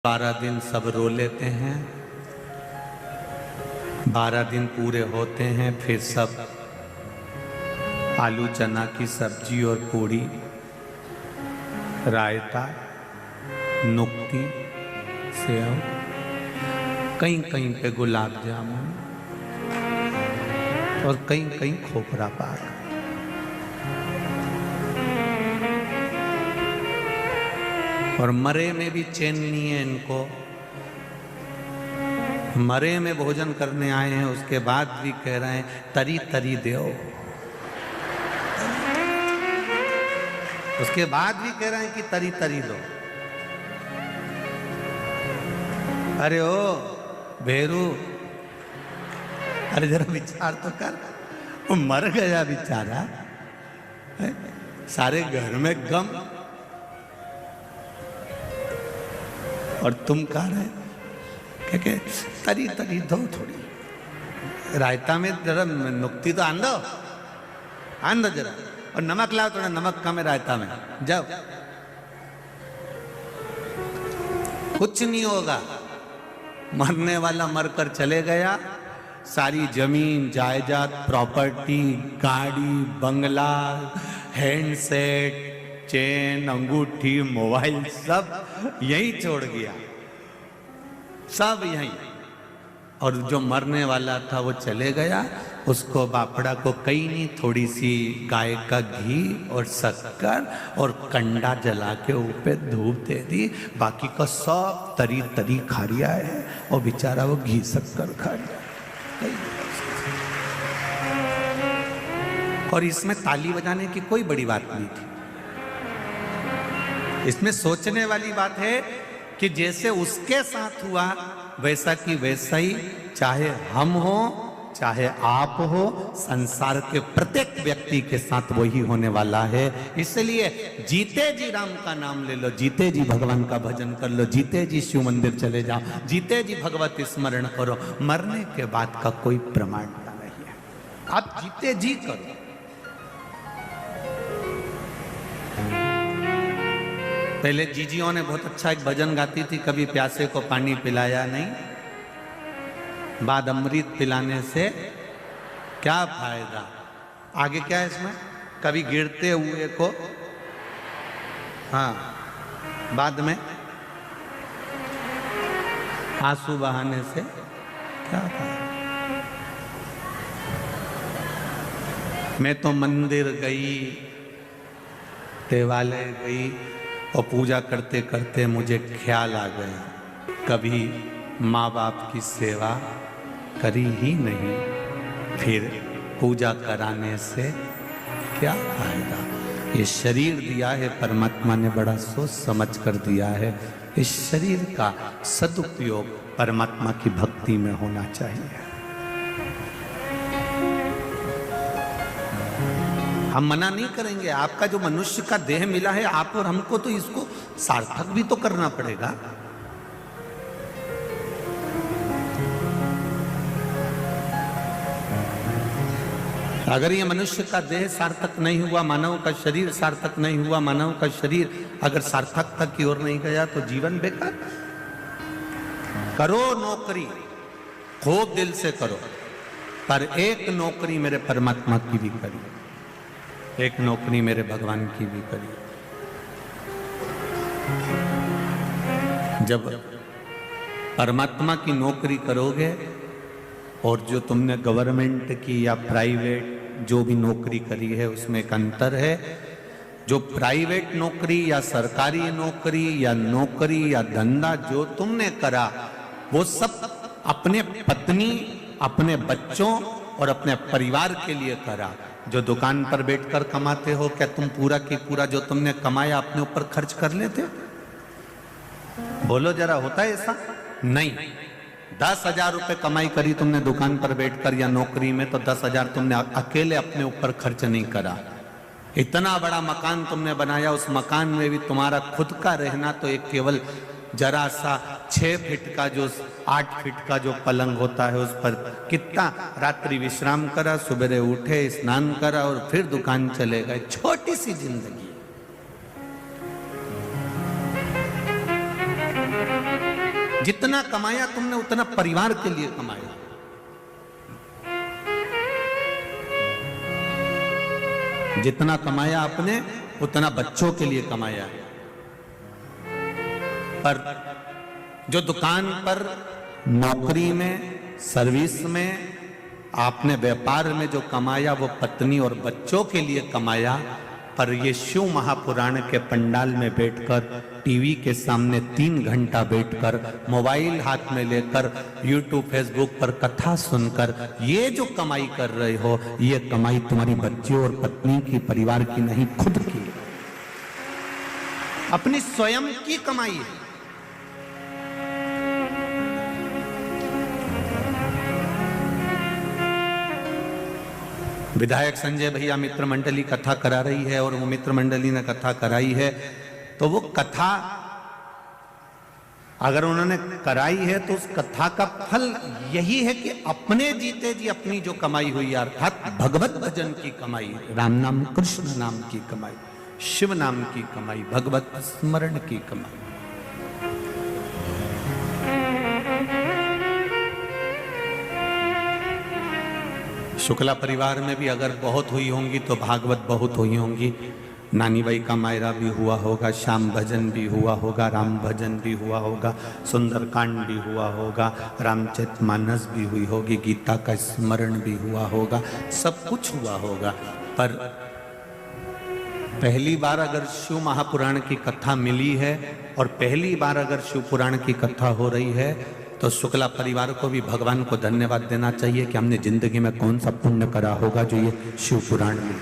12 दिन सब रो लेते हैं, 12 दिन पूरे होते हैं, फिर सब आलू चना की सब्जी और पूड़ी, रायता, नुक्ती, सेव, कहीं कहीं पे गुलाब जामुन और कहीं कहीं खोपरा पाक। और मरे में भी चैन नहीं है इनको। मरे में भोजन करने आए हैं, उसके बाद भी कह रहे हैं तरी तरी दो। उसके बाद भी कह रहे हैं कि तरी तरी दो। अरे ओ भेरू, अरे जरा विचार तो कर, वो मर गया बेचारा, सारे घर में गम, और तुम कह रहे क्या तरी तरी दो थोड़ी, रायता में जरा नुक्ती तो आन दो जरा, और नमक लाओ, थोड़ा नमक कम है रायता में, जाओ। कुछ नहीं होगा, मरने वाला मरकर चले गया, सारी जमीन जायदाद, प्रॉपर्टी, गाड़ी, बंगला, हैंडसेट, चेन, अंगूठी, मोबाइल सब यहीं छोड़ गया, सब यहीं। और जो मरने वाला था वो चले गया, उसको बापड़ा को कहीं नहीं, थोड़ी सी गाय का घी और शक्कर और कंडा जला के ऊपर धूप दे दी, बाकी का सब तरी तरी खा लिया है, और बेचारा वो घी शक्कर खा लिया। और इसमें ताली बजाने की कोई बड़ी बात नहीं थी। इसमें सोचने वाली बात है कि जैसे उसके साथ हुआ वैसा कि वैसा ही चाहे हम हो चाहे आप हो, संसार के प्रत्येक व्यक्ति के साथ वही होने वाला है। इसलिए जीते जी राम का नाम ले लो, जीते जी भगवान का भजन कर लो, जीते जी शिव मंदिर चले जाओ, जीते जी भगवत स्मरण करो। मरने के बाद का कोई प्रमाण नहीं है, आप जीते जी करो। पहले जीजियों ने बहुत अच्छा एक भजन गाती थी, कभी प्यासे को पानी पिलाया नहीं, बाद अमृत पिलाने से क्या फायदा। आगे क्या है इसमें, कभी गिरते हुए को, हाँ, बाद में आंसू बहाने से क्या फायदा। मैं तो मंदिर गई, देवालय गई, और पूजा करते करते मुझे ख्याल आ गया, कभी माँ बाप की सेवा करी ही नहीं, फिर पूजा कराने से क्या फायदा। ये शरीर दिया है परमात्मा ने, बड़ा सोच समझ कर दिया है। इस शरीर का सदुपयोग परमात्मा की भक्ति में होना चाहिए। हम मना नहीं करेंगे, आपका जो मनुष्य का देह मिला है, आप और हमको तो इसको सार्थक भी तो करना पड़ेगा। अगर ये मनुष्य का देह सार्थक नहीं हुआ, मानव का शरीर सार्थक नहीं हुआ, मानव का शरीर अगर सार्थकता की ओर नहीं गया तो जीवन बेकार। करो नौकरी, खूब दिल से करो, पर एक नौकरी मेरे परमात्मा की भी करी, एक नौकरी मेरे भगवान की भी करी। जब परमात्मा की नौकरी करोगे, और जो तुमने गवर्नमेंट की या प्राइवेट जो भी नौकरी करी है उसमें एक अंतर है। जो प्राइवेट नौकरी या सरकारी नौकरी या नौकरी या धंधा जो तुमने करा, वो सब अपने पत्नी, अपने बच्चों और अपने परिवार के लिए करा। जो दुकान पर बैठकर कमाते हो, क्या तुम पूरा की पूरा जो तुमने कमाया अपने ऊपर खर्च कर लेते हो? बोलो जरा, होता है ऐसा? नहीं। 10,000 रुपए कमाई करी तुमने दुकान पर बैठकर या नौकरी में, तो 10,000 तुमने अकेले अपने ऊपर खर्च नहीं करा। इतना बड़ा मकान तुमने बनाया, उस मकान में भी तुम्हारा खुद का रहना तो एक केवल जरा सा 6 फीट का, जो 8 फीट का जो पलंग होता है, उस पर कितना रात्रि विश्राम करा, सुबह उठे, स्नान करा और फिर दुकान चले गए। छोटी सी जिंदगी। जितना कमाया तुमने उतना परिवार के लिए कमाया। जितना कमाया आपने उतना बच्चों के लिए कमाया। पर जो दुकान पर, नौकरी में, सर्विस में, आपने व्यापार में जो कमाया वो पत्नी और बच्चों के लिए कमाया। पर ये शिव महापुराण के पंडाल में बैठकर, टीवी के सामने 3 घंटा बैठकर, मोबाइल हाथ में लेकर, यूट्यूब फेसबुक पर कथा सुनकर ये जो कमाई कर रहे हो, ये कमाई तुम्हारी बच्चों और पत्नी की, परिवार की नहीं, खुद की, अपनी स्वयं की कमाई है। विधायक संजय भैया मित्र मंडली कथा करा रही है और वो मित्र मंडली ने कथा कराई है, तो वो कथा अगर उन्होंने कराई है तो उस कथा का फल यही है कि अपने जीते जी अपनी जो कमाई हुई, अर्थात भगवत भजन की कमाई, राम नाम, कृष्ण नाम की कमाई, शिव नाम की कमाई, भगवत स्मरण की कमाई। शुक्ला परिवार में भी अगर बहुत हुई होंगी तो भागवत बहुत हुई होंगी। नानी बाई का मायरा भी हुआ होगा, श्याम भजन भी हुआ होगा, राम भजन भी हुआ होगा, सुंदरकांड भी हुआ होगा, रामचरितमानस भी हुई होगी, गीता का स्मरण भी हुआ होगा, सब कुछ हुआ होगा। पर पहली बार अगर शिव महापुराण की कथा मिली है और पहली बार अगर शिव पुराण की कथा हो रही है तो शुक्ला परिवार को भी भगवान को धन्यवाद देना चाहिए कि हमने जिंदगी में कौन सा पुण्य करा होगा जो ये शिव पुराण में